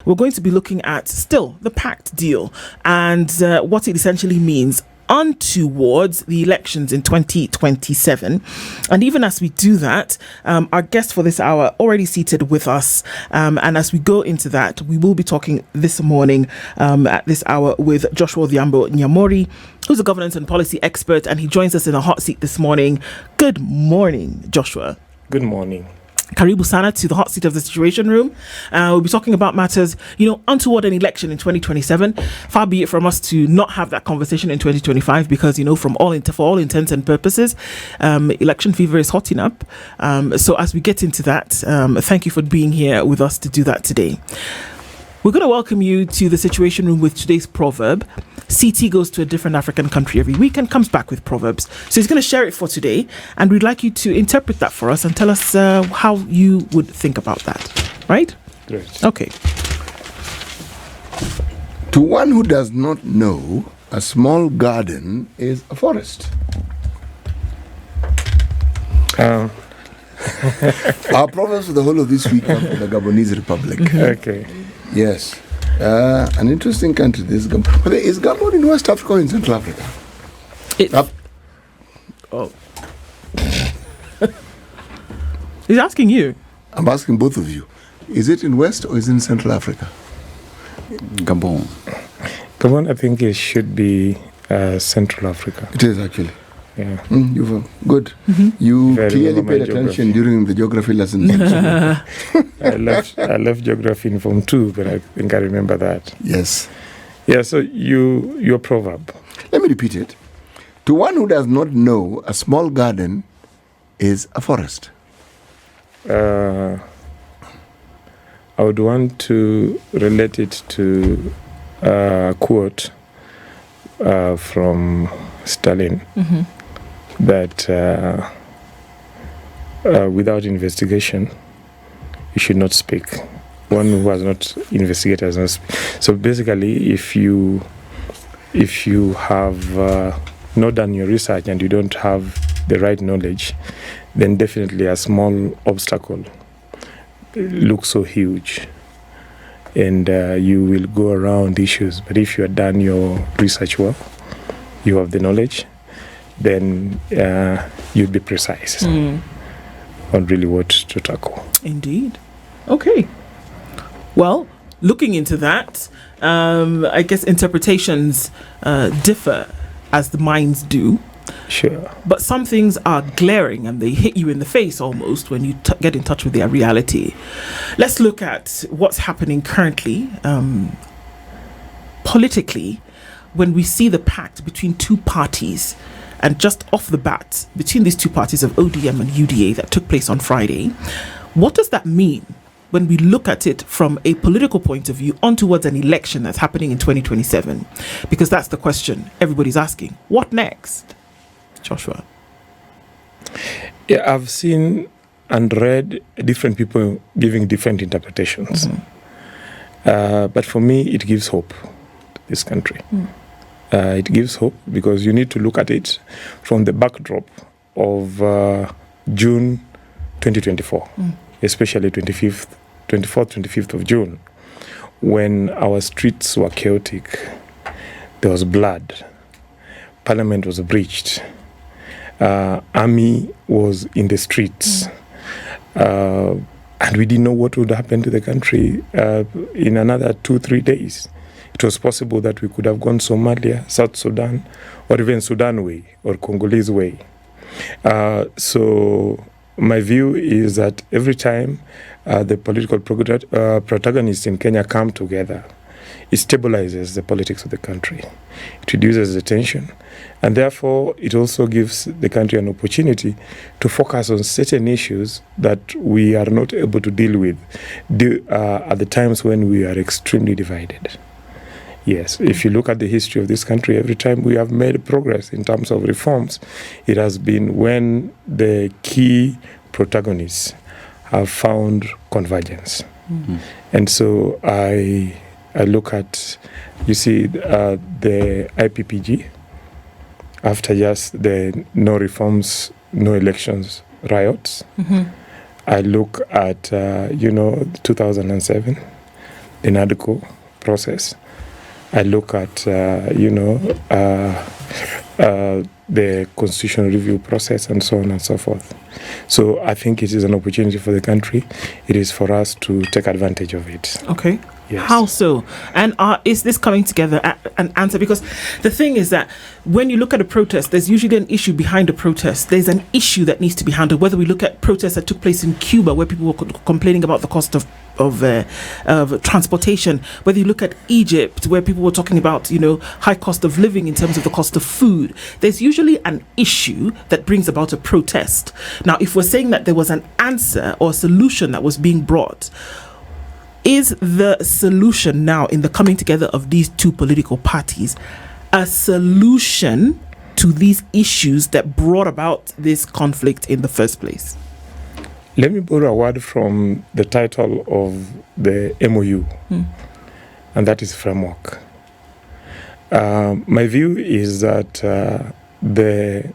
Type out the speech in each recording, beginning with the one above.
we're going to be looking at still the pact deal and what it essentially means on towards the elections in 2027. And even as we do that, our guest for this hour already seated with us. And as we go into that, we will be talking this morning at this hour with Joshua Odhiambo Nyamori, who's a governance and policy expert, and he joins us in a hot seat this morning. Good morning, Joshua. Good morning. Karibu Sana to the hot seat of the Situation Room. We'll be talking about matters, untoward an election in 2027. Far be it from us to not have that conversation in 2025 because, for all intents and purposes, election fever is hotting up. So as we get into that, thank you for being here with us to do that today. We're going to welcome you to the Situation Room with today's proverb. CT goes to a different African country every week and comes back with proverbs. So he's going to share it for today, and we'd like you to interpret that for us and tell us how you would think about that. Right? Great. Okay. To one who does not know, a small garden is a forest. Our proverbs for the whole of this week come from the Gabonese Republic. Okay. Yes. An interesting country. Is Gabon in West Africa or in Central Africa? He's asking you. I'm asking both of you. Is it in West or is it in Central Africa? Gabon, I think it should be Central Africa. It is actually. Yeah. Good. Mm-hmm. You Very clearly well paid attention during the geography lesson. I left geography in Form 2, but I think I remember that. Yes. Yeah, so your proverb. Let me repeat it. To one who does not know, a small garden is a forest. I would want to relate it to a quote from Stalin. Mm-hmm. That without investigation, you should not speak. One who has not investigated has not speak. So basically, if you have not done your research and you don't have the right knowledge, then definitely a small obstacle looks so huge, and you will go around issues. But if you have done your research well, you have the knowledge, then you'd be precise on really what to tackle. Indeed. Okay. Well, looking into that, I guess interpretations differ as the minds do. Sure. But some things are glaring and they hit you in the face almost when you get in touch with their reality. Let's look at what's happening currently politically when we see the pact between two parties. And just off the bat, between these two parties of ODM and UDA that took place on Friday, what does that mean when we look at it from a political point of view on towards an election that's happening in 2027? Because that's the question everybody's asking. What next? Joshua? Yeah, I've seen and read different people giving different interpretations. Mm-hmm. But for me, it gives hope to this country. It gives hope because you need to look at it from the backdrop of June 2024, especially 24th, 25th of June, when our streets were chaotic. There was blood. Parliament was breached. Army was in the streets. And we didn't know what would happen to the country in another 2-3 days. It was possible that we could have gone Somalia, South Sudan, or even Sudan way, or Congolese way. So my view is that every time the political protagonists in Kenya come together, it stabilizes the politics of the country. It reduces the tension. And therefore, it also gives the country an opportunity to focus on certain issues that we are not able to deal with at the times when we are extremely divided. Yes, if you look at the history of this country, every time we have made progress in terms of reforms, it has been when the key protagonists have found convergence. And so I look at, you see, the IPPG, after just the no reforms, no elections riots. I look at, 2007, the NADCO process. I look at, the constitutional review process and so on and so forth. So I think it is an opportunity for the country. It is for us to take advantage of it. Okay. Yes. How so? And is this coming together an answer? Because the thing is that when you look at a protest, there's usually an issue behind a protest. There's an issue that needs to be handled. Whether we look at protests that took place in Cuba, where people were complaining about the cost of transportation, whether you look at Egypt, where people were talking about, high cost of living in terms of the cost of food, there's usually an issue that brings about a protest. Now, if we're saying that there was an answer or a solution that was being brought, is the solution now in the coming together of these two political parties a solution to these issues that brought about this conflict in the first place? Let me borrow a word from the title of the MOU, and that is framework. My view is that the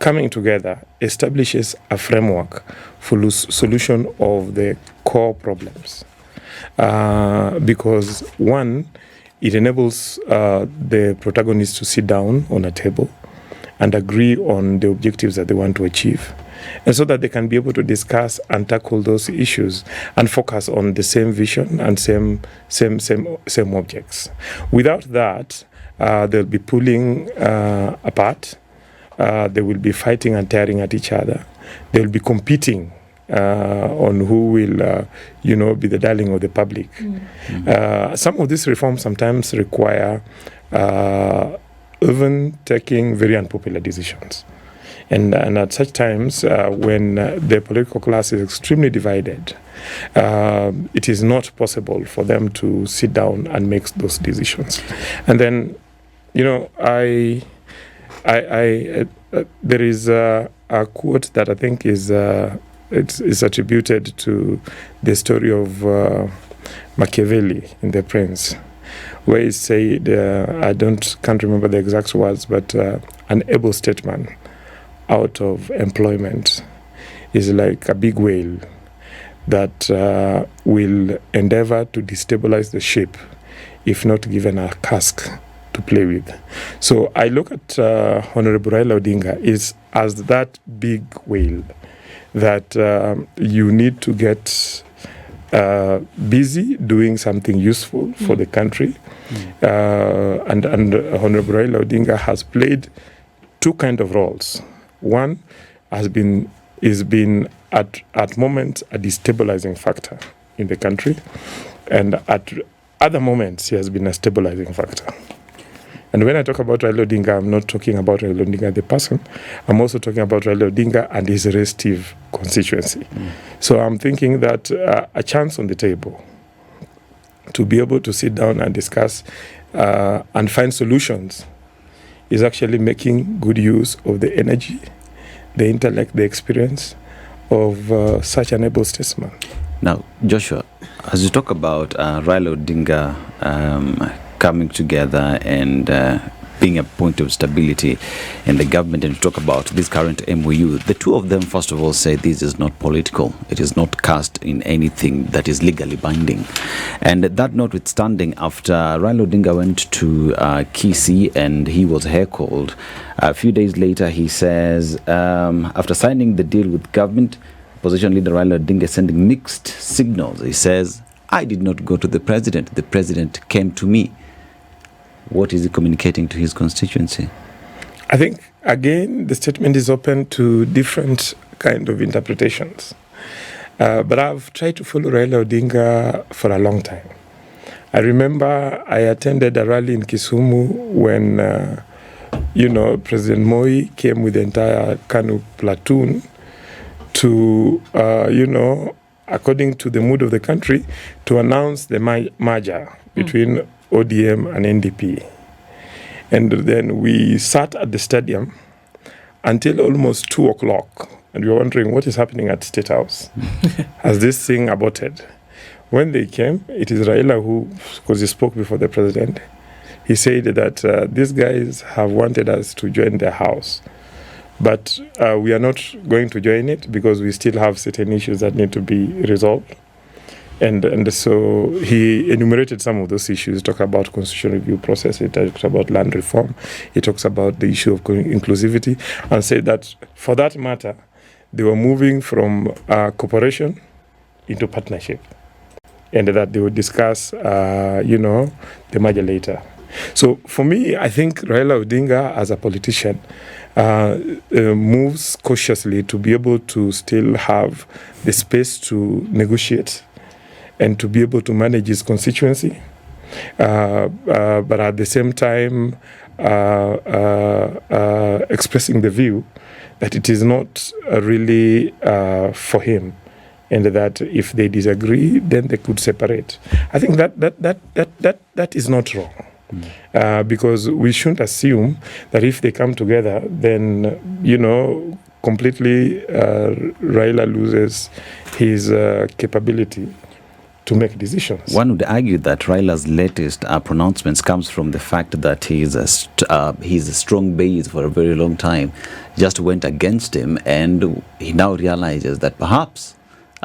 coming together establishes a framework for solution of the core problems. Because one, it enables the protagonists to sit down on a table and agree on the objectives that they want to achieve, and so that they can be able to discuss and tackle those issues and focus on the same vision and same objects. Without that, they'll be pulling apart. They will be fighting and tearing at each other. They'll be competing on who will, be the darling of the public. Some of these reforms sometimes require even taking very unpopular decisions. And at such times, when the political class is extremely divided, it is not possible for them to sit down and make those decisions. And then, there is a quote that I think is it's attributed to the story of Machiavelli in The Prince, where he said, can't remember the exact words, but an able statesman out of employment is like a big whale that will endeavor to destabilize the ship if not given a cask to play with. So I look at Honorable Raila Odinga as that big whale that you need to get busy doing something useful for the country. And Honorable Raila Odinga has played two kind of roles. One is been at moments a destabilizing factor in the country, and at other moments he has been a stabilizing factor. And when I talk about Raila Odinga, I'm not talking about Raila Odinga the person. I'm also talking about Raila Odinga and his restive constituency. So I'm thinking that a chance on the table to be able to sit down and discuss and find solutions is actually making good use of the energy, the intellect, the experience of such an able statesman. Now, Joshua, as you talk about Raila Odinga coming together and being a point of stability in the government, and to talk about this current MOU, the two of them, first of all, say this is not political. It is not cast in anything that is legally binding. And that notwithstanding, after Raila Odinga went to Kisii and he was hair-called, a few days later he says, after signing the deal with government, opposition leader Raila Odinga is sending mixed signals. He says, I did not go to the president came to me. What is he communicating to his constituency? I think, again, the statement is open to different kind of interpretations. But I've tried to follow Raila Odinga for a long time. I remember I attended a rally in Kisumu when, President Moi came with the entire KANU platoon to, according to the mood of the country, to announce the merger between ODM and NDP. And then we sat at the stadium until almost 2 o'clock, and we were wondering what is happening at State House. Has this thing aborted? When they came, it is Raila who, because he spoke before the president, he said that these guys have wanted us to join their house. But we are not going to join it because we still have certain issues that need to be resolved. And so he enumerated some of those issues. He talked about constitutional review process. He talked about land reform. He talks about the issue of inclusivity, and said that for that matter, they were moving from cooperation into partnership, and that they would discuss, the merger later. So for me, I think Raila Odinga, as a politician, moves cautiously to be able to still have the space to negotiate and to be able to manage his constituency, but at the same time expressing the view that it is not really for him, and that if they disagree, then they could separate. I think that is not wrong. Because we shouldn't assume that if they come together, then, completely Raila loses his capability to make decisions. One would argue that Raila's latest pronouncements comes from the fact that his strong base for a very long time just went against him, and he now realizes that perhaps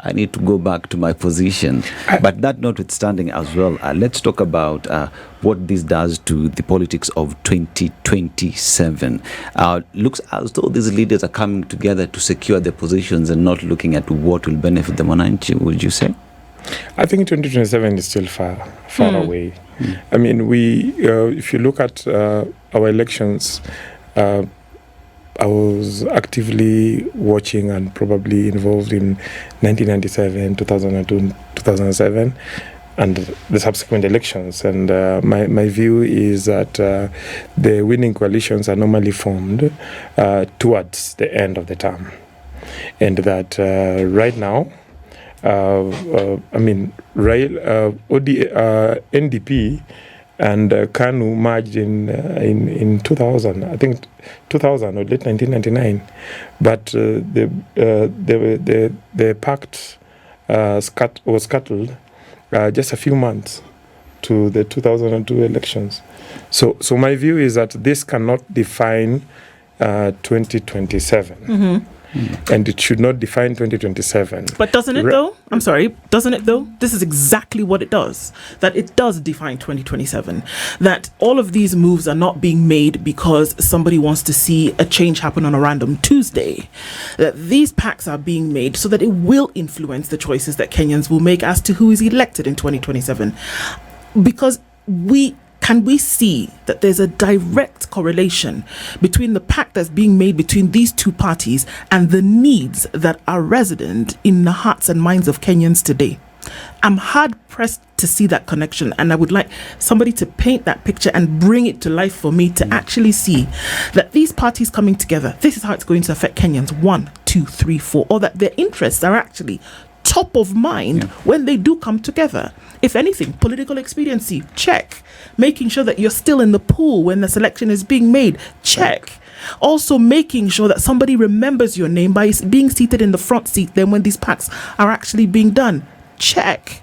I need to go back to my position. But that notwithstanding as well, let's talk about what this does to the politics of 2027. Looks as though these leaders are coming together to secure their positions and not looking at what will benefit them, would you say? I think 2027 is still far away. I mean, if you look at our elections, I was actively watching and probably involved in 1997, 2002, 2007, and the subsequent elections. And my view is that the winning coalitions are normally formed towards the end of the term. And that right now, NDP and KANU merged in 2000, I think 2000 or late 1999. But the pact was scuttled just a few months to the 2002 elections. So my view is that this cannot define 2027. Mm-hmm. And it should not define 2027. But doesn't it though? I'm sorry. Doesn't it though? This is exactly what it does. That it does define 2027. That all of these moves are not being made because somebody wants to see a change happen on a random Tuesday. That these pacts are being made so that it will influence the choices that Kenyans will make as to who is elected in 2027. Because we see that there's a direct correlation between the pact that's being made between these two parties and the needs that are resident in the hearts and minds of Kenyans today? I'm hard pressed to see that connection, and I would like somebody to paint that picture and bring it to life for me to actually see that these parties coming together, this is how it's going to affect Kenyans 1, 2, 3, 4, or that their interests are actually top of mind when they do come together. If anything, political expediency, check. Making sure that you're still in the pool when the selection is being made, check. Also making sure that somebody remembers your name by being seated in the front seat then when these pacts are actually being done, check.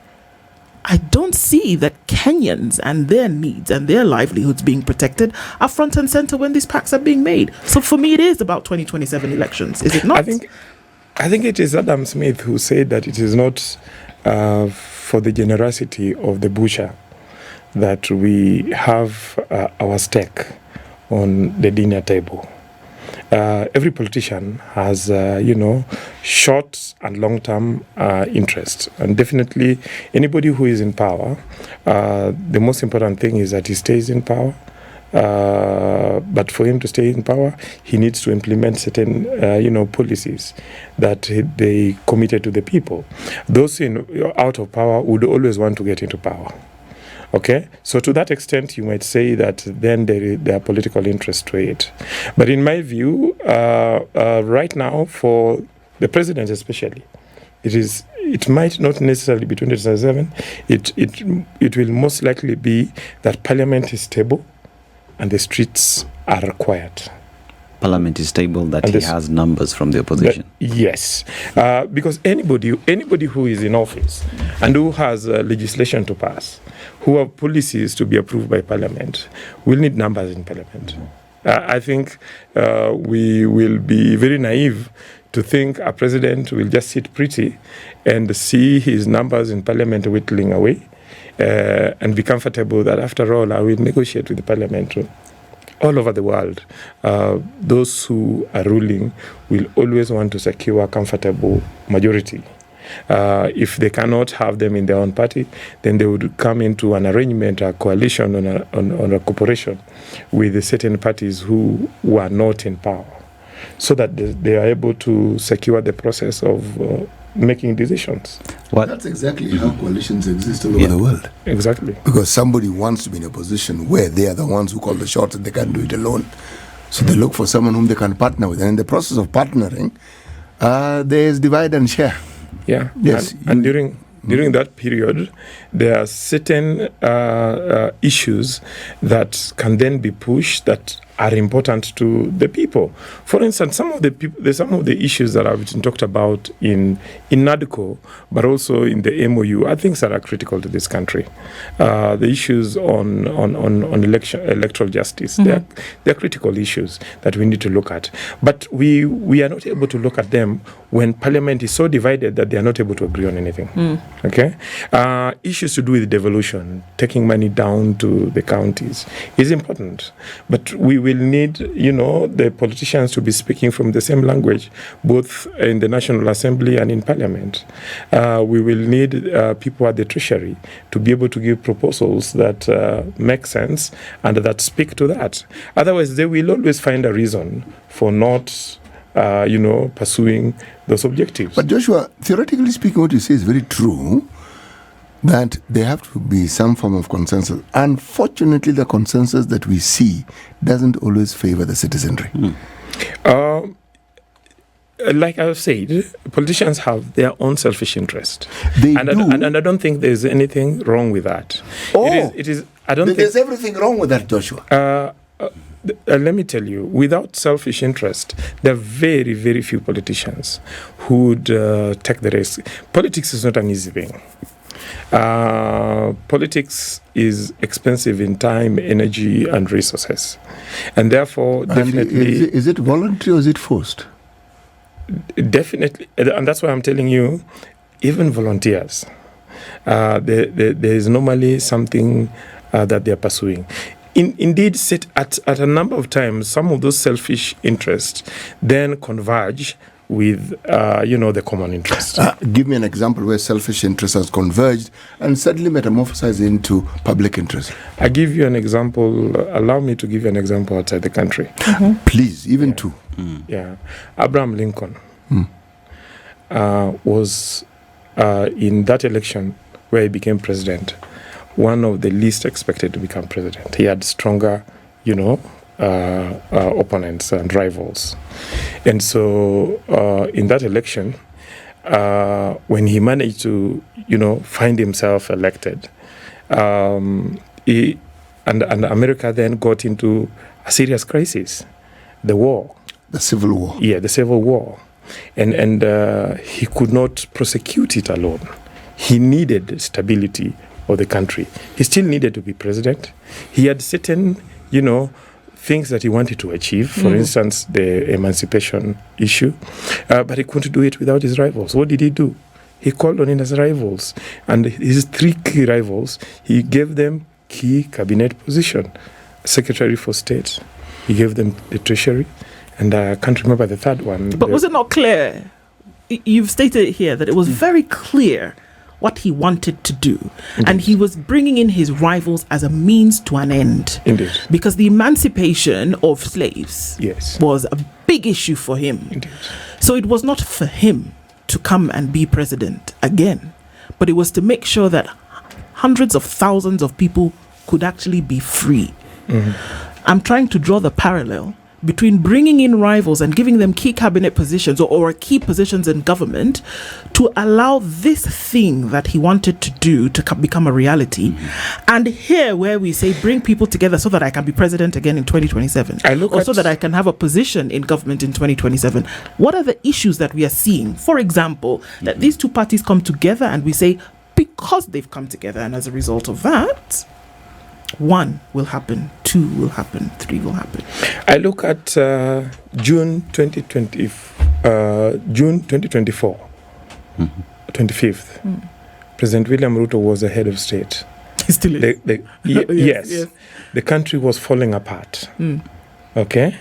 I don't see that Kenyans and their needs and their livelihoods being protected are front and center when these pacts are being made. So for me, it is about 2027 elections, is it not? I think it is Adam Smith who said that it is not for the generosity of the butcher that we have our steak on the dinner table. Every politician has, short and long-term interest. And definitely anybody who is in power, the most important thing is that he stays in power. But for him to stay in power, he needs to implement certain, policies that they committed to the people. Those out of power would always want to get into power. Okay, so to that extent, you might say that then there are political interests to it. But in my view, right now, for the president especially, it might not necessarily be 2027. It will most likely be that parliament is stable and the streets are required. Parliament is stable, that he has numbers from the opposition. Yes, because anybody who is in office and who has legislation to pass, who have policies to be approved by Parliament, will need numbers in Parliament. I think we will be very naive to think a president will just sit pretty and see his numbers in parliament whittling away and be comfortable that after all I will negotiate with the parliament. All over the world, those who are ruling will always want to secure a comfortable majority. If they cannot have them in their own party, then they would come into an arrangement, a coalition, on a cooperation with certain parties who are not in power, so that they are able to secure the process of making decisions. That's exactly how coalitions exist all over the world. Exactly. Because somebody wants to be in a position where they are the ones who call the shots and they can't do it alone. So they look for someone whom they can partner with. And in the process of partnering, there is divide and share. Yeah. Yes. And during that period, there are certain issues that can then be pushed that are important to the people. For instance, some of the issues that have been talked about in NADCO, but also in the MOU, are things that are critical to this country. The issues on electoral justice, they're critical issues that we need to look at. But we are not able to look at them when Parliament is so divided that they are not able to agree on anything. Okay, issues to do with devolution, taking money down to the counties, is important, but we will need, the politicians to be speaking from the same language, both in the National Assembly and in Parliament. We will need people at the Treasury to be able to give proposals that make sense and that speak to that. Otherwise, they will always find a reason for not pursuing those objectives. But Joshua, theoretically speaking, what you say is very true, that there have to be some form of consensus. Unfortunately, the consensus that we see doesn't always favor the citizenry. Like I've said, politicians have their own selfish interest. They do. And I don't think there's anything wrong with that. It is. I don't think there's everything wrong with that, Joshua. Let me tell you, without selfish interest, there are very, very few politicians who would take the risk. Politics is not an easy thing. Politics is expensive in time, energy, and resources. And therefore, definitely... Is it voluntary or is it forced? Definitely. And that's why I'm telling you, even volunteers, there is normally something that they're pursuing. Indeed, at a number of times, some of those selfish interests then converge with, the common interest. Give me an example where selfish interest has converged and suddenly metamorphosized into public interest. I give you an example. Allow me to give you an example outside the country. Please, even two. Yeah. Abraham Lincoln was, in that election where he became president, one of the least expected to become president. He had stronger, opponents and rivals. And so in that election, when he managed to, find himself elected, and America then got into a serious crisis, the war. The Civil War. Yeah, the Civil War. And he could not prosecute it alone. He needed stability of the country. He still needed to be president. He had certain, things that he wanted to achieve, for instance, the emancipation issue, but he couldn't do it without his rivals. What did he do? He called on his rivals, and his three key rivals, he gave them key cabinet position. Secretary for State, he gave them the Treasury, and I can't remember the third one. But was it not clear? You've stated here that it was very clear what he wanted to do. Indeed. And he was bringing in his rivals as a means to an end. Indeed. Because the emancipation of slaves was a big issue for him. Indeed. So it was not for him to come and be president again, but it was to make sure that hundreds of thousands of people could actually be free. I'm trying to draw the parallel between bringing in rivals and giving them key cabinet positions or key positions in government to allow this thing that he wanted to do to become a reality. And here where we say bring people together so that I can be president again in 2027, or so that I can have a position in government in 2027. What are the issues that we are seeing? For example, that these two parties come together and we say because they've come together and as a result of that, one will happen, two 2 will happen, 3 will happen? I look at June 2024, 25th. President William Ruto was the head of state. Still is. Yes. The country was falling apart. Okay?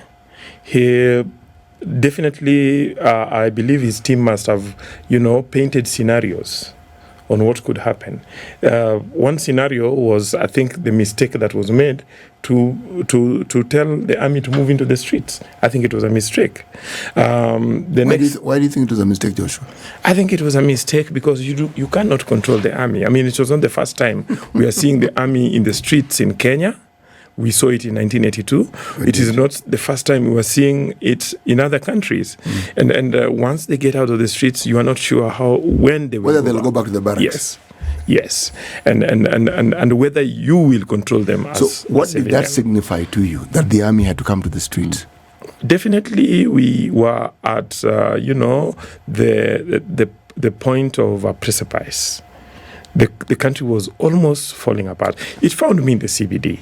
He definitely, I believe his team must have, painted scenarios on what could happen. One scenario was, I think, the mistake that was made to tell the army to move into the streets. I think it was a mistake. Why do you think it was a mistake, Joshua? I think it was a mistake because you cannot control the army. I mean, it was not the first time we are seeing the army in the streets in Kenya. We saw it in 1982. It is not the first time we were seeing it in other countries. And once they get out of the streets, you are not sure when they will whether they'll go back to the barracks. Yes. And whether you will control them as So what did that signify to you, that the army had to come to the streets? Definitely we were at, the point of a precipice. The country was almost falling apart. It found me in the CBD.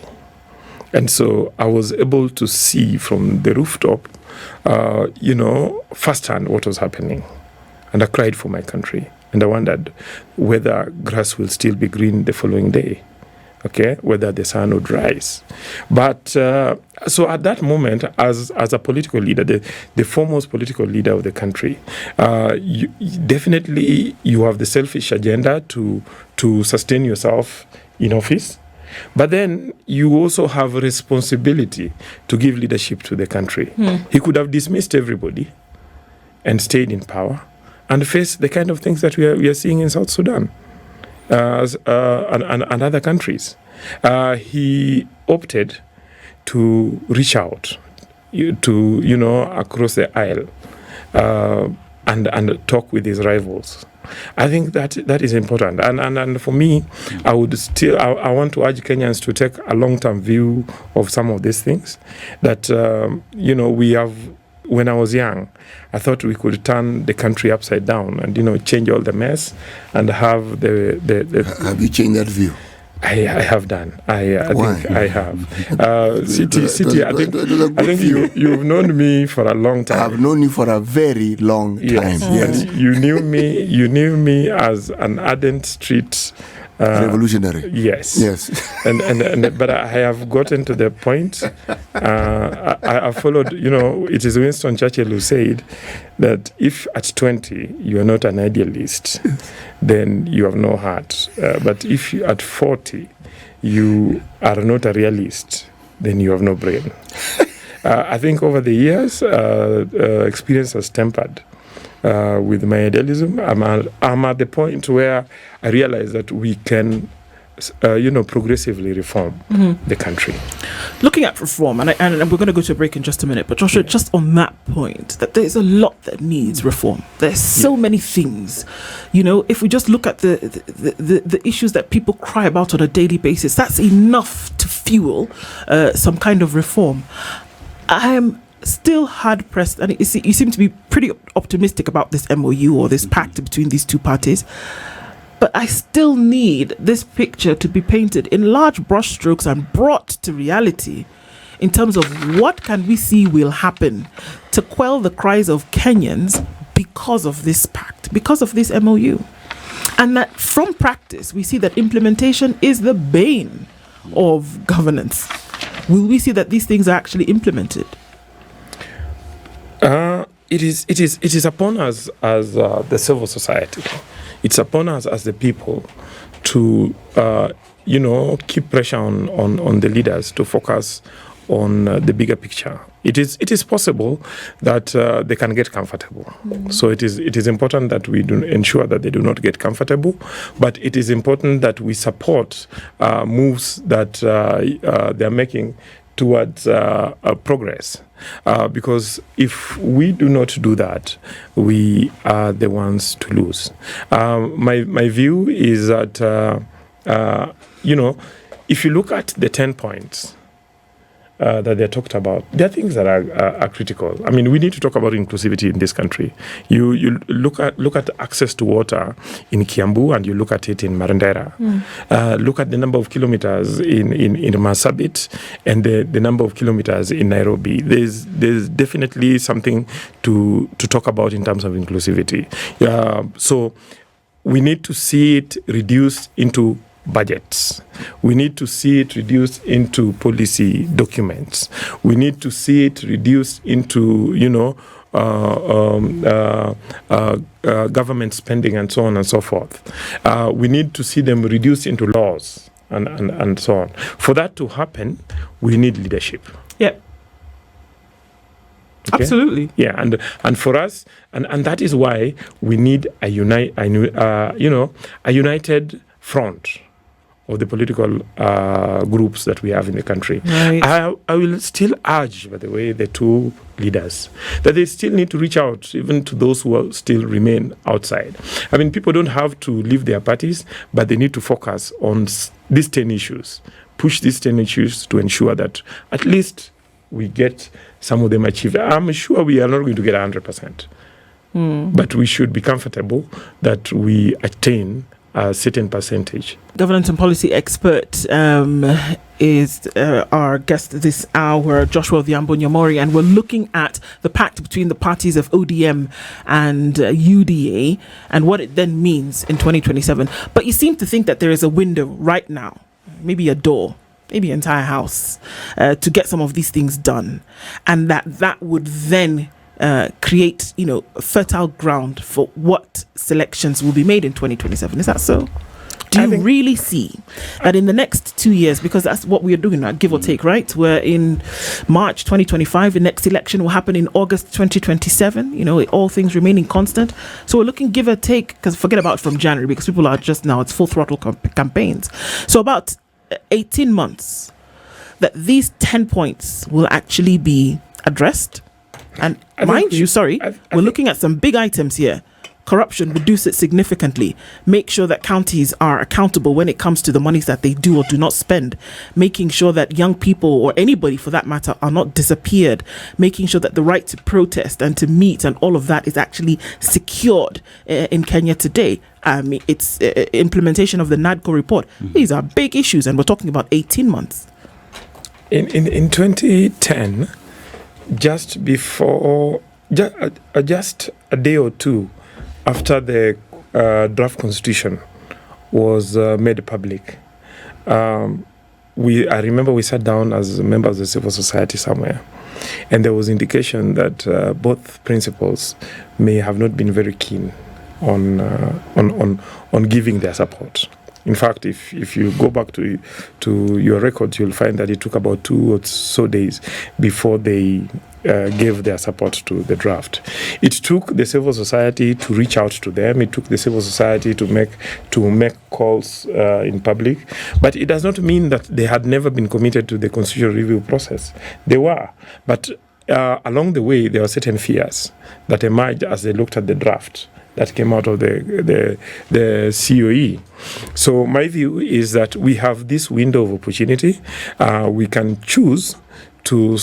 And so I was able to see from the rooftop, firsthand what was happening. And I cried for my country. And I wondered whether grass will still be green the following day, okay, whether the sun would rise. But so at that moment, as a political leader, the foremost political leader of the country, you have the selfish agenda to sustain yourself in office. But then you also have a responsibility to give leadership to the country. He could have dismissed everybody and stayed in power and face the kind of things that we are seeing in South Sudan and other countries. He opted to reach out to across the aisle and talk with his rivals. I think that is important, and for me, I want to urge Kenyans to take a long-term view of some of these things. That we have. When I was young, I thought we could turn the country upside down and change all the mess and have the. Have you changed that view? I have done. I think I have. City. I think you've known me for a long time. I've known you for a very long time. Yes. And you knew me as an ardent street revolutionary. Yes. and but I have gotten to the point. I followed. It is Winston Churchill who said that if at 20 you are not an idealist, then you have no heart. But if at 40 you are not a realist, then you have no brain. I think over the years, experience has tempered with my idealism. I'm at the point where I realize that we can, progressively reform the country. Looking at reform, and we're going to go to a break in just a minute, but Joshua, just on that point, that there's a lot that needs reform. There's so many things. If we just look at the issues that people cry about on a daily basis, that's enough to fuel some kind of reform. I'm still hard pressed, and you seem to be pretty optimistic about this MOU or this pact between these two parties. But I still need this picture to be painted in large brushstrokes and brought to reality in terms of what can we see will happen to quell the cries of Kenyans because of this pact, because of this MOU. And that from practice, we see that implementation is the bane of governance. Will we see that these things are actually implemented? It is upon us as the civil society. It's upon us as the people to, keep pressure on the leaders to focus on the bigger picture. It is possible that they can get comfortable. So it is important that we do ensure that they do not get comfortable, but it is important that we support moves that they are making towards progress. Because if we do not do that, we are the ones to lose. My view is that, if you look at the 10 points, that they're talked about, there are things that are critical. I mean, we need to talk about inclusivity in this country. You look at access to water in Kiambu, and you look at it in Marandera. Look at the number of kilometers in Marsabit and the number of kilometers in Nairobi. There's definitely something to talk about in terms of inclusivity. So we need to see it reduced into budgets. We need to see it reduced into policy documents. We need to see it reduced into, government spending and so on and so forth. We need to see them reduced into laws and so on. For that to happen, we need leadership. Yep. Okay? Absolutely. Yeah, and for us, and that is why we need a united front of the political groups that we have in the country. Right. I will still urge, by the way, the two leaders that they still need to reach out even to those who still remain outside. I mean, people don't have to leave their parties, but they need to focus on these 10 issues, push these 10 issues to ensure that at least we get some of them achieved. I'm sure we are not going to get 100%, but we should be comfortable that we attain a certain percentage. Governance and policy expert is our guest this hour, Joshua Odhiambo Nyamori, and we're looking at the pact between the parties of ODM and UDA and what it then means in 2027. But you seem to think that there is a window right now, maybe a door, maybe an entire house, to get some of these things done, and that would then create, fertile ground for what selections will be made in 2027. Is that so? Do you really see that in the next 2 years, because that's what we're doing now, give or take, right? We're in March 2025. The next election will happen in August 2027. All things remaining constant. So we're looking give or take, because forget about from January, because people are just now, it's full throttle campaigns. So about 18 months that these 10 points will actually be addressed. And we're looking at some big items here. Corruption, reduce it significantly. Make sure that counties are accountable when it comes to the monies that they do or do not spend. Making sure that young people, or anybody for that matter, are not disappeared. Making sure that the right to protest and to meet and all of that is actually secured in Kenya today. It's implementation of the NADCO report. These are big issues, and we're talking about 18 months. In 2010, just a day or two after the draft constitution was made public, I remember we sat down as members of the civil society somewhere, and there was indication that both principals may have not been very keen on giving their support. In fact, if you go back to your records, you'll find that it took about 2 or so days before they gave their support to the draft. It took the civil society to reach out to them. It took the civil society to make calls in public. But it does not mean that they had never been committed to the constitutional review process. They were. But along the way, there were certain fears that emerged as they looked at the draft that came out of the COE. So my view is that we have this window of opportunity. We can choose to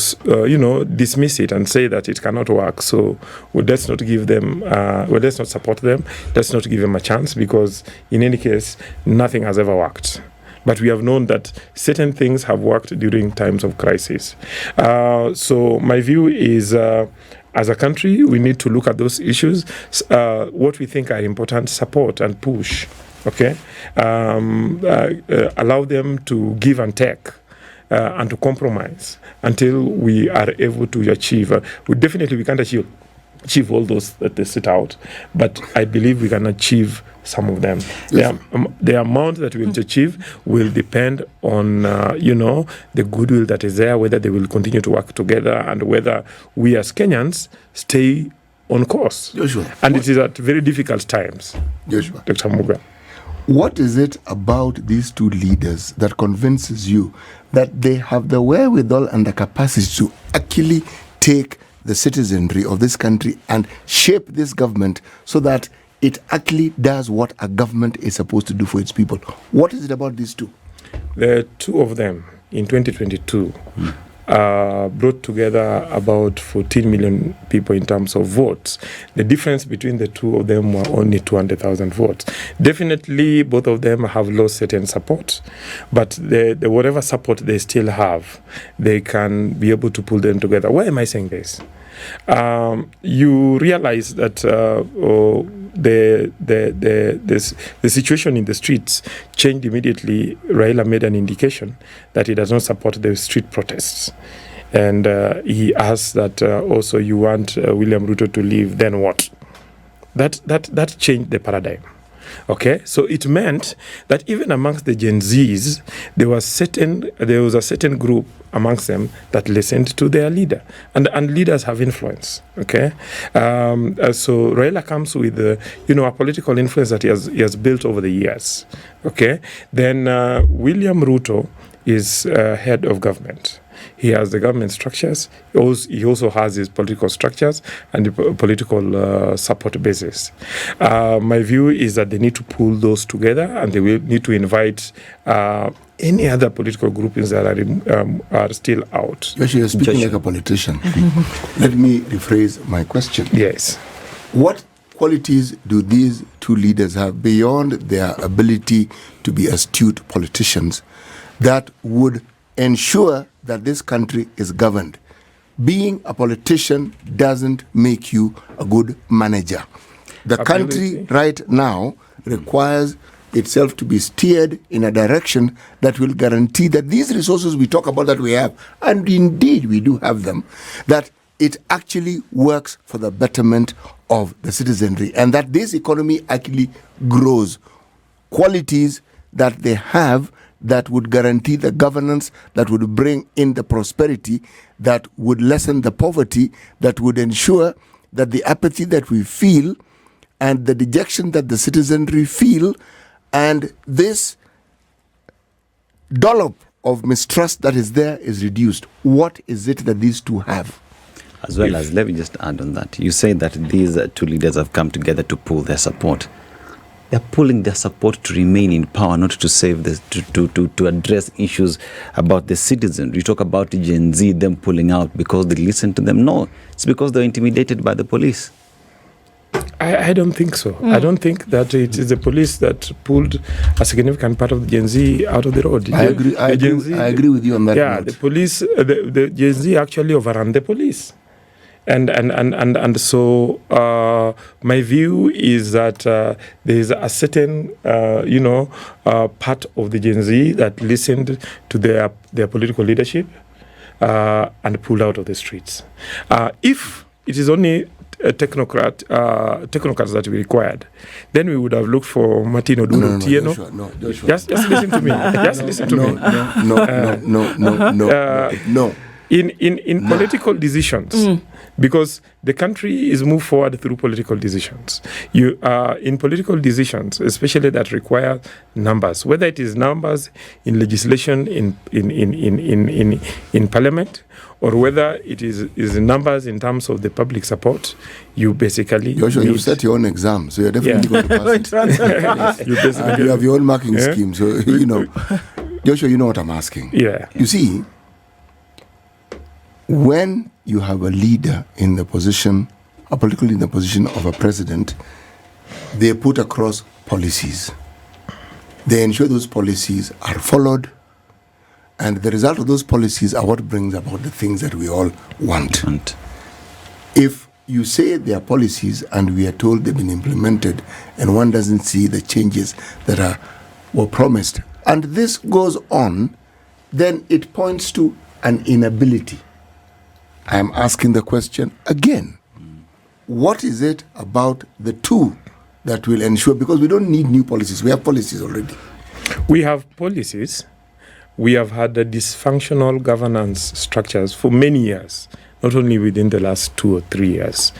dismiss it and say that it cannot work. So let's not give them, let's not support them. Let's not give them a chance, because in any case, nothing has ever worked. But we have known that certain things have worked during times of crisis. So my view is, as a country, we need to look at those issues, what we think are important, support and push, okay? Allow them to give and take and to compromise until we are able to achieve. We can't achieve all those that they set out, but I believe we can achieve some of them. Yes. The amount that we'll achieve will depend on the goodwill that is there, whether they will continue to work together, and whether we as Kenyans stay on course. Joshua, and it is at very difficult times. Joshua, Dr. Muga, what is it about these two leaders that convinces you that they have the wherewithal and the capacity to actually take the citizenry of this country and shape this government so that it actually does what a government is supposed to do for its people? What is it about these two? The two of them in 2022 brought together about 14 million people in terms of votes. The difference between the two of them were only 200,000 votes. Definitely, both of them have lost certain support, but the whatever support they still have, they can be able to pull them together. Why am I saying this? You realize that the situation in the streets changed immediately. Raila made an indication that he does not support the street protests. And he asked that also you want William Ruto to leave, then what? That changed the paradigm. Okay, so it meant that even amongst the Gen Zs, there was a certain group amongst them that listened to their leader, and leaders have influence. Okay, so Raila comes with a political influence that he has built over the years. Okay, then William Ruto is head of government. He has the government structures. He also has his political structures and the political support basis. My view is that they need to pull those together, and they will need to invite any other political groupings that are still out. You're speaking like a politician. Let me rephrase my question. Yes. What qualities do these two leaders have beyond their ability to be astute politicians that would ensure that this country is governed? Being a politician doesn't make you a good manager. The country right now requires itself to be steered in a direction that will guarantee that these resources we talk about that we have, and indeed we do have them, that it actually works for the betterment of the citizenry, and that this economy actually grows. Qualities that they have that would guarantee the governance, that would bring in the prosperity, that would lessen the poverty, that would ensure that the apathy that we feel and the dejection that the citizenry feel and this dollop of mistrust that is there is reduced. What is it that these two have? As well as, let me just add on that. You say that these two leaders have come together to pull their support. They're pulling their support to remain in power, not to save this, to address issues about the citizen. You talk about the Gen Z, them pulling out because they listen to them. No, it's because they're intimidated by the police. I don't think so. I don't think that it is the police that pulled a significant part of the Gen Z out of the road. I agree with you on that. Yeah, note. the police, the Gen Z actually overran the police. And so my view is that there is a certain part of the Gen Z that listened to their political leadership and pulled out of the streets. If it is only technocrats that we required, then we would have looked for Martin Oduro. Joshua. Just listen to me. Just listen to me. No. In political decisions, because the country is moved forward through political decisions. You in political decisions, especially that require numbers, whether it is numbers in legislation in parliament, or whether it is numbers in terms of the public support, you basically Joshua, you set your own exam, so you're definitely going to pass it. you basically You have your own marking scheme, so Joshua, you know what I'm asking. Yeah. You see, when you have a leader in the position, particularly in the position of a president, they put across policies. They ensure those policies are followed, and the result of those policies are what brings about the things that we all want. If you say they are policies and we are told they've been implemented and one doesn't see the changes that were promised, and this goes on, then it points to an inability. I am asking the question again. What is it about the two that will ensure, because we don't need new policies, we have policies already. We have policies. We have had the dysfunctional governance structures for many years, not only within the last 2 or 3 years.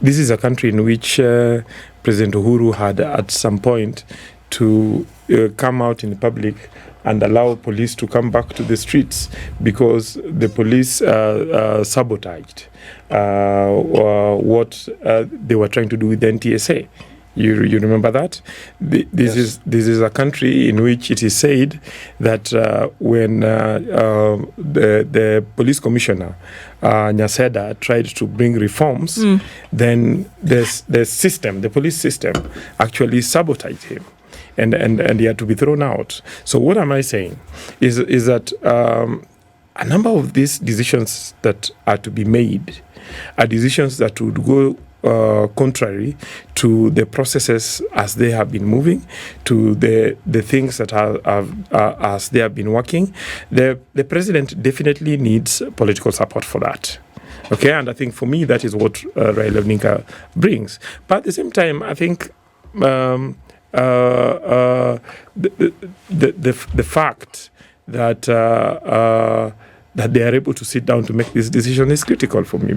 This is a country in which President Uhuru had at some point to come out in public and allow police to come back to the streets because the police sabotaged what they were trying to do with the NTSA. You remember that? This is a country in which it is said that when the police commissioner Nyaseda tried to bring reforms, then the police system actually sabotaged him, and he had to be thrown out. So what am I saying is that a number of these decisions that are to be made are decisions that would go contrary to the processes as they have been moving, to the things that are as they have been working. The president definitely needs political support for that. Okay, and I think for me that is what Raila Odinga brings. But at the same time, I think the fact that that they are able to sit down to make this decision is critical for me.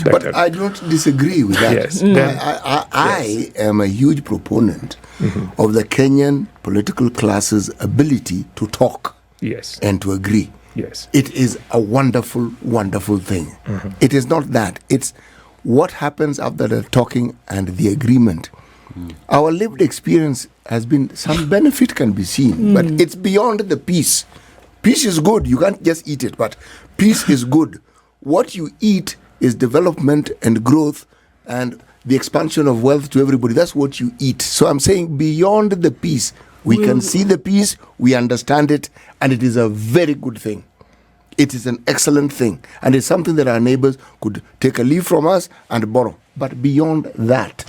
But I do not disagree with that. Yes. I am a huge proponent of the Kenyan political class's ability to talk and to agree. Yes. It is a wonderful, wonderful thing. It is not that. It's what happens after the talking and the agreement. Our lived experience has been some benefit can be seen, but it's beyond the peace. Peace is good. You can't just eat it, but peace is good. What you eat is development and growth and the expansion of wealth to everybody. That's what you eat. So I'm saying beyond the peace, we can see the peace, we understand it, and it is a very good thing. It is an excellent thing. And it's something that our neighbors could take a leaf from us and borrow. But beyond that,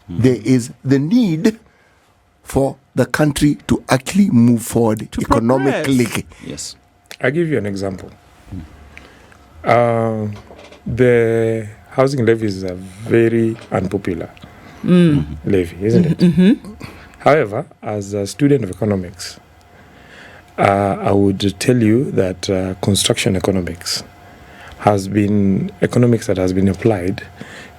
there is the need for the country to actually move forward economically. Progress. Yes. I'll give you an example. The housing levy is a very unpopular levy, isn't it? However, as a student of economics, I would tell you that construction economics has been economics that has been applied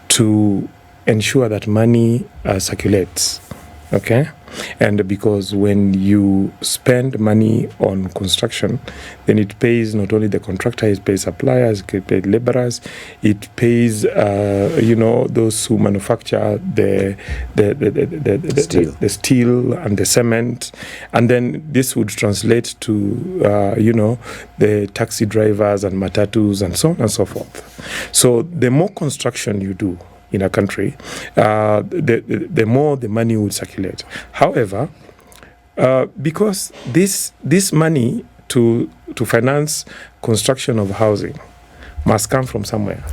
to ensure that money circulates. Okay? And because when you spend money on construction, then it pays not only the contractor, it pays suppliers, it pays laborers, it pays those who manufacture the steel and the cement, and then this would translate to the taxi drivers and matatus and so on and so forth. So the more construction you do in a country, the more the money will circulate. However, because this money to finance construction of housing must come from somewhere.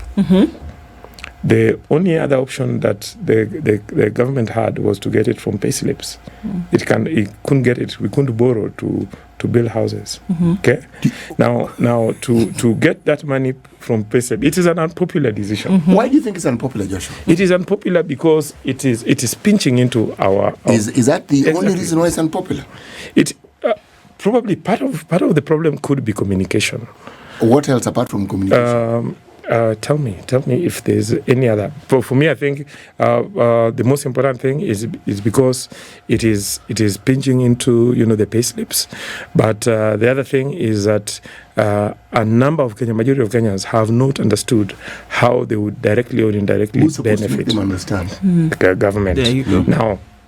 The only other option that the government had was to get it from pay slips. It couldn't get it. We couldn't borrow to build houses. Okay. Now to get that money from pay slip, it is an unpopular decision. Why do you think it's unpopular, Joshua? It is unpopular because it is pinching into our. Is that the only reason why it's unpopular? It probably part of the problem could be communication. What else apart from communication? Tell me if there's any other. For me, I think the most important thing is because it is pinching into the pay slips. But the other thing is that a number of majority of Kenyans have not understood how they would directly or indirectly Who's supposed benefit. to make them understand? The government. There you go.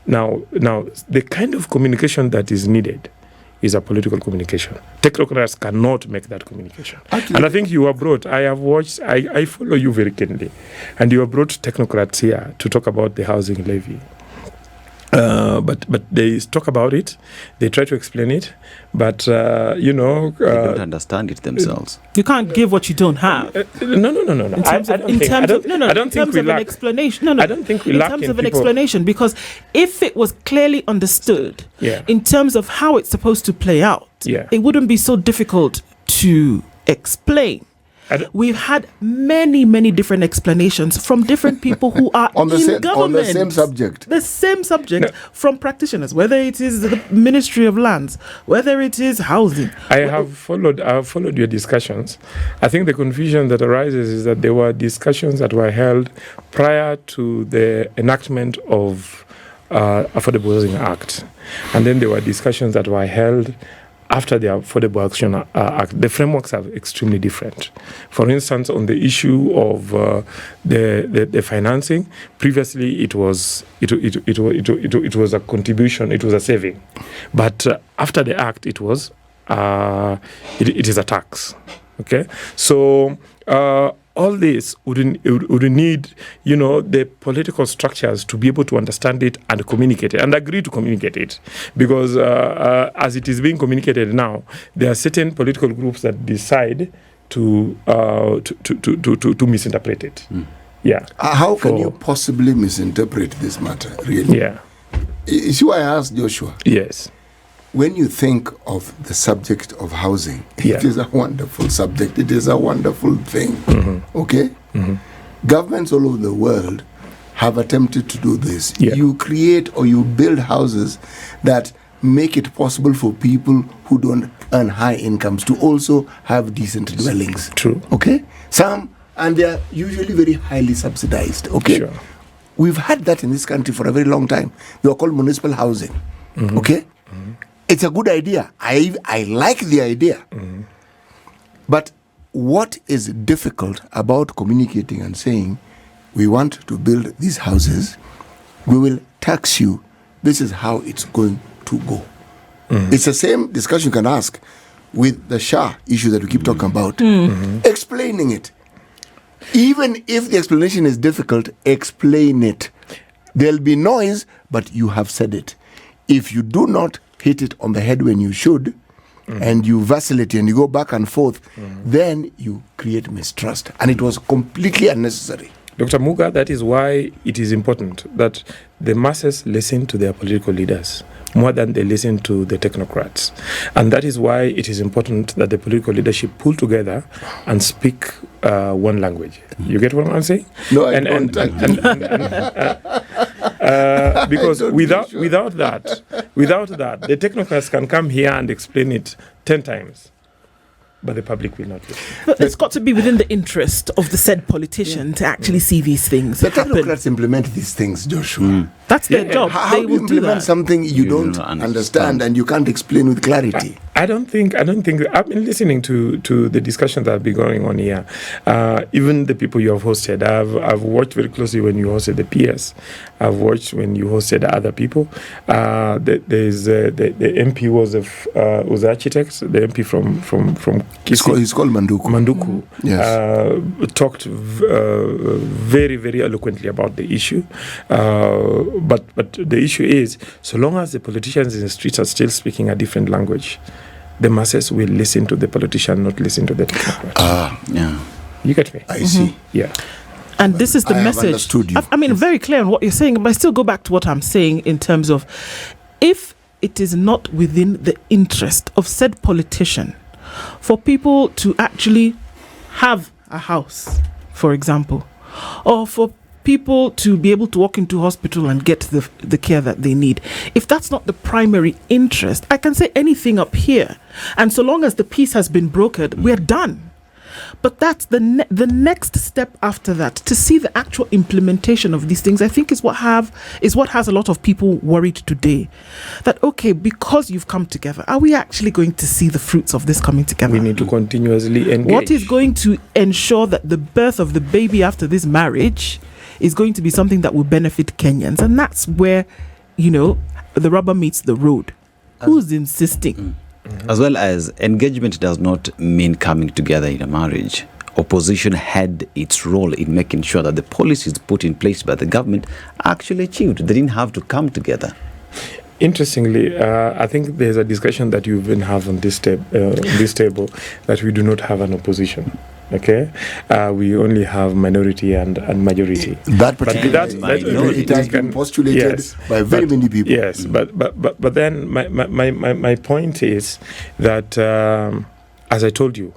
Now, the kind of communication that is needed is a political communication. Technocrats cannot make that communication. Actually, and I think you are brought, I have watched, I follow you very keenly, and you have brought technocrats here to talk about the housing levy. But they talk about it, they try to explain it, but they don't understand it themselves. You can't give what you don't have. No. I don't think we lack explanation. I don't think we lack in terms of an people. explanation, because if it was clearly understood in terms of how it's supposed to play out, it wouldn't be so difficult to explain. We've had many different explanations from different people who are on the government. On the same subject. The same subject from practitioners, whether it is the Ministry of Lands, whether it is housing. I have followed your discussions. I think the confusion that arises is that there were discussions that were held prior to the enactment of Affordable Housing Act. And then there were discussions that were held after the Affordable Action Act, the frameworks are extremely different. For instance, on the issue of the financing, previously it was a contribution, it was a saving, but after the act, it was it is a tax. Okay, so all this would need, the political structures to be able to understand it and communicate it and agree to communicate it, because as it is being communicated now, there are certain political groups that decide to misinterpret it. Yeah. How can you possibly misinterpret this matter, really? Yeah. You see why I asked Joshua? Yes. When you think of the subject of housing, Yeah. it is a wonderful subject. It is a wonderful thing. Okay? Governments all over the world have attempted to do this. Yeah. You create or you build houses that make it possible for people who don't earn high incomes to also have decent dwellings. True. Okay? And they are usually very highly subsidized. Okay? Sure. We've had that in this country for a very long time. They are called municipal housing. Okay? It's a good idea. I like the idea. But what is difficult about communicating and saying, we want to build these houses, we will tax you, this is how it's going to go. It's the same discussion you can ask with the Shah issue that we keep talking about. Explaining it. Even if the explanation is difficult, explain it. There'll be noise, but you have said it. If you do not hit it on the head when you should, and you vacillate and you go back and forth, then you create mistrust. And it was completely unnecessary. Dr. Muga, that is why it is important that the masses listen to their political leaders more than they listen to the technocrats. And that is why it is important that the political leadership pull together and speak one language. You get what I'm saying? No, I don't. Because without that, the technocrats can come here and explain it 10 times. But the public will not listen. But it's got to be within the interest of the said politician to actually see these things The happen. technocrats implement these things, Joshua. That's their job. How They do will you do implement that. something you don't don't understand and you can't explain with clarity? I don't think I've been listening to the discussions that have been going on here. Even the people you have hosted, I've watched very closely when you hosted the PS. I've watched when you hosted other people. There's the MP was the architect. The MP from Kisii. He's called Manduku. Yes. Talked very, very eloquently about the issue. But the issue is, so long as the politicians in the streets are still speaking a different language, the masses will listen to the politician, not listen to the technocrat. Yeah. You get me? I see. Yeah. And this is the I have message. understood you. I mean, very clear on what you're saying, but I still go back to what I'm saying in terms of if it is not within the interest of said politician for people to actually have a house, for example, or for people to be able to walk into hospital and get the care that they need. If that's not the primary interest, I can say anything up here. And so long as the peace has been brokered, we're done. But that's the next step after that, to see the actual implementation of these things, I think is what has a lot of people worried today. That, okay, because you've come together, are we actually going to see the fruits of this coming together? We need to continuously engage. What is going to ensure that the birth of the baby after this marriage is going to be something that will benefit Kenyans? And that's where, the rubber meets the road. Who's insisting? As well as engagement does not mean coming together in a marriage. Opposition had its role in making sure that the policies put in place by the government are actually achieved. They didn't have to come together. Interestingly, I think there's a discussion that you even have on this table that we do not have an opposition. Okay, we only have minority and majority. That particular it has been postulated by very many people. Yes, but then my point is that as I told you,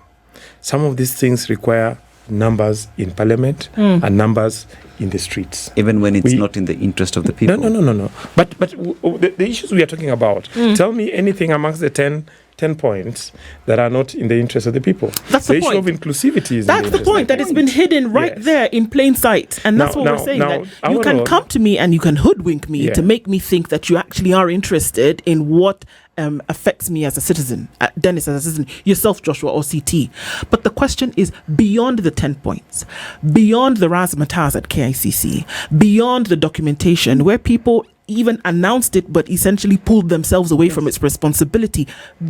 some of these things require numbers in parliament and numbers in the streets. Even when it's not in the interest of the people. No. But the issues we are talking about, tell me anything amongst the 10 10 points that are not in the interest of the people. That's the issue point. of inclusivity is That's the point, that it's been hidden right there in plain sight. And that's what we're saying. That you can come to me and you can hoodwink me to make me think that you actually are interested in what affects me as a citizen, Dennis as a citizen, yourself, Joshua, or CT. But the question is beyond the 10 points, beyond the razzmatazz at KICC, beyond the documentation where people even announced it but essentially pulled themselves away from its responsibility,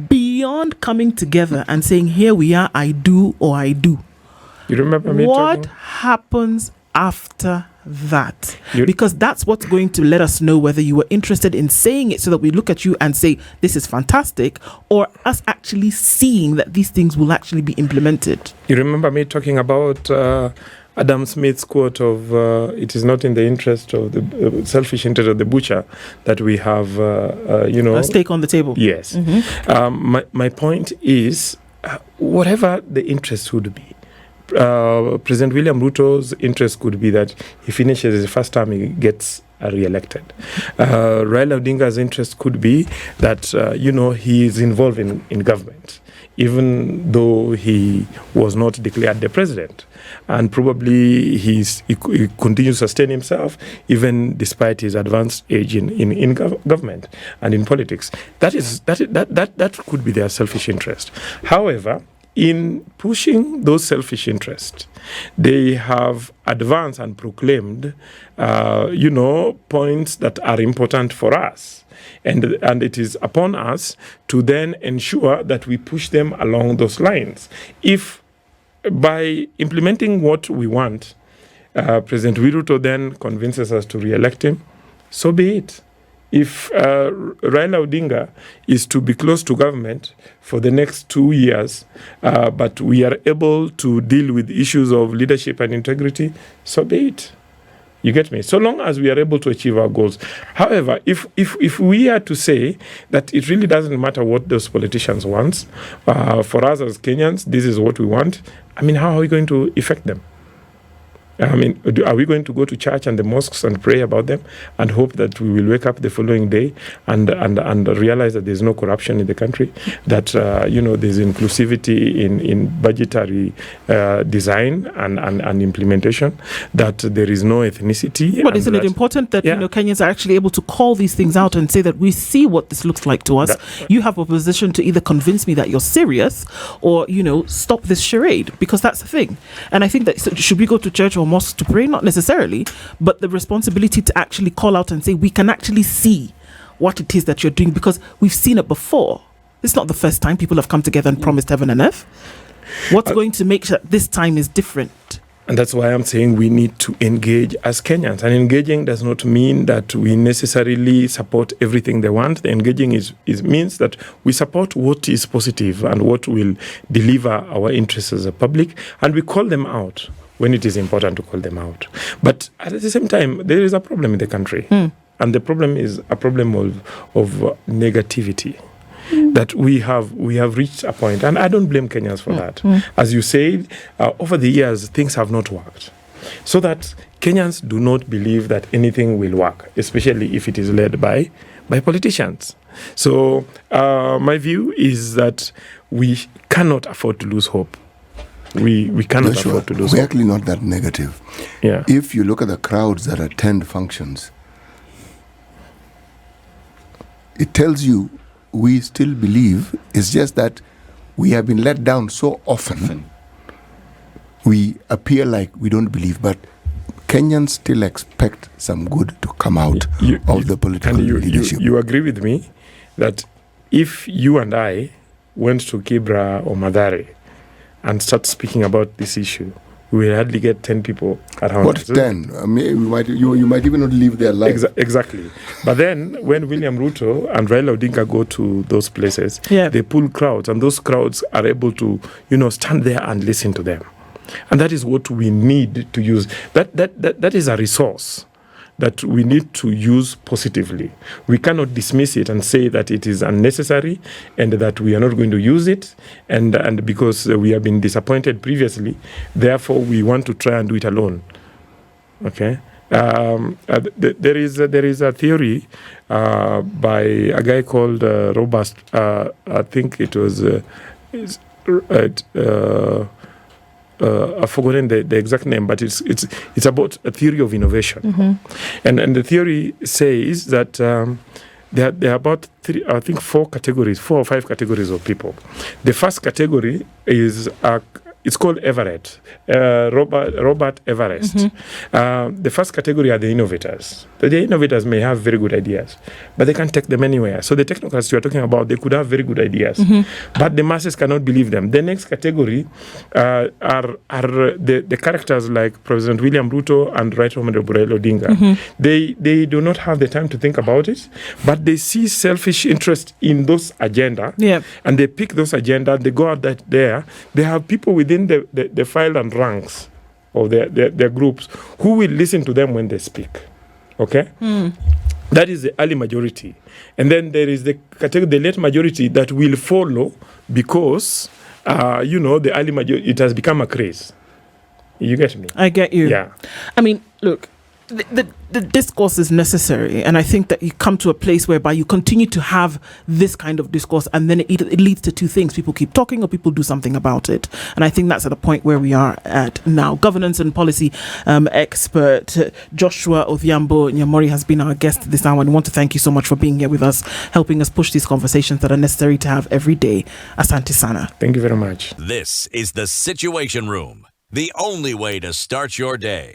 beyond coming together and saying, here we are, I do or I do. You remember me what happens after that? Because that's what's going to let us know whether you were interested in saying it, so that we look at you and say this is fantastic, or us actually seeing that these things will actually be implemented. You remember me talking about Adam Smith's quote of it is not in the interest of the selfish interest of the butcher that we have a steak on the table. Yes. Mm-hmm. My point is whatever the interest would be, President William Ruto's interest could be that he finishes the first term, he gets re-elected. Raila Odinga's interest could be that he is involved in government, even though he was not declared the president, and probably he continues to sustain himself even despite his advanced age in government and in politics. That could be their selfish interest. However, in pushing those selfish interests, they have advanced and proclaimed, points that are important for us. And it is upon us to then ensure that we push them along those lines. If by implementing what we want, President Ruto then convinces us to re-elect him, so be it. If Raila Odinga is to be close to government for the next 2 years, but we are able to deal with issues of leadership and integrity, so be it. You get me? So long as we are able to achieve our goals. However, if we are to say that it really doesn't matter what those politicians want, for us as Kenyans, this is what we want, how are we going to effect them? Are we going to go to church and the mosques and pray about them and hope that we will wake up the following day and realize that there's no corruption in the country, that there's inclusivity in budgetary design and implementation, that there is no ethnicity? But isn't it important that Kenyans are actually able to call these things out and say that we see what this looks like to us? You have a position to either convince me that you're serious or stop this charade, because that's the thing. And I think that should we go to church or mosque to pray? Not necessarily, but the responsibility to actually call out and say we can actually see what it is that you're doing, because we've seen it before. It's not the first time people have come together and promised heaven and earth. What's going to make sure that this time is different? And that's why I'm saying we need to engage as Kenyans. And engaging does not mean that we necessarily support everything they want. The engaging means that we support what is positive and what will deliver our interests as a public, and we call them out when it is important to call them out. But at the same time, there is a problem in the country. And the problem is a problem of negativity. That we have reached a point, and I don't blame Kenyans for that. As you said, over the years, things have not worked. So that Kenyans do not believe that anything will work, especially if it is led by politicians. So my view is that we cannot afford to lose hope. We cannot afford to lose hope. We're actually not that negative. Yeah. If you look at the crowds that attend functions, it tells you we still believe. It's just that we have been let down so often. We appear like we don't believe, but Kenyans still expect some good to come out of the political leadership. You agree with me that if you and I went to Kibra or Mathare and start speaking about this issue, we will hardly get 10 people around. What 10? You might even not live their life. Exactly. But then when William Ruto and Raila Odinga go to those places, they pull crowds, and those crowds are able to, stand there and listen to them. And that is what we need to use. That is a resource that we need to use positively. We cannot dismiss it and say that it is unnecessary and that we are not going to use it, and because we have been disappointed previously, therefore we want to try and do it alone. Okay? There is a theory by a guy called Robust. I think it was. I've forgotten the exact name, but it's about a theory of innovation, and the theory says that there are about four or five categories of people. The first category is it's called Everett, Robert Everest. The first category are the innovators. The innovators may have very good ideas, but they can't take them anywhere. So the technocrats you are talking about, they could have very good ideas, but the masses cannot believe them. The next category are the characters like President William Ruto and Right Honorable Raila Odinga. They do not have the time to think about it, but they see selfish interest in those agenda, and they pick those agenda. They go out there. They have people within the file and ranks of their groups who will listen to them when they speak. Okay? That is the early majority. And then there is the late majority that will follow because, the early majority, it has become a craze. You get me? I get you. Yeah. I mean, look, the discourse is necessary, and I think that you come to a place whereby you continue to have this kind of discourse, and then it leads to two things: people keep talking or people do something about it. And I think that's at the point where we are at now. Governance and policy expert Joshua Odhiambo Nyamori has been our guest this hour, and I want to thank you so much for being here with us, helping us push these conversations that are necessary to have every day. Asante sana. Thank you very much. This is the Situation Room, the only way to start your day.